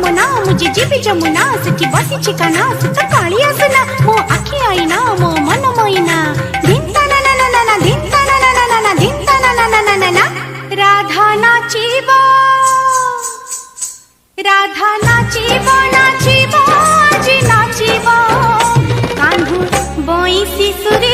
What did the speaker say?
यमुना मुझे जीवी जमुना सखी बसी ठिकाना सुत काली आसना मो आखी आईना मो मन मोइना धिंता ना ना ना ना धिंता ना ना ना ना धिंता ना ना ना ना ना राधा नाचिबो आज नाचिबो कान्हू बइसी सुर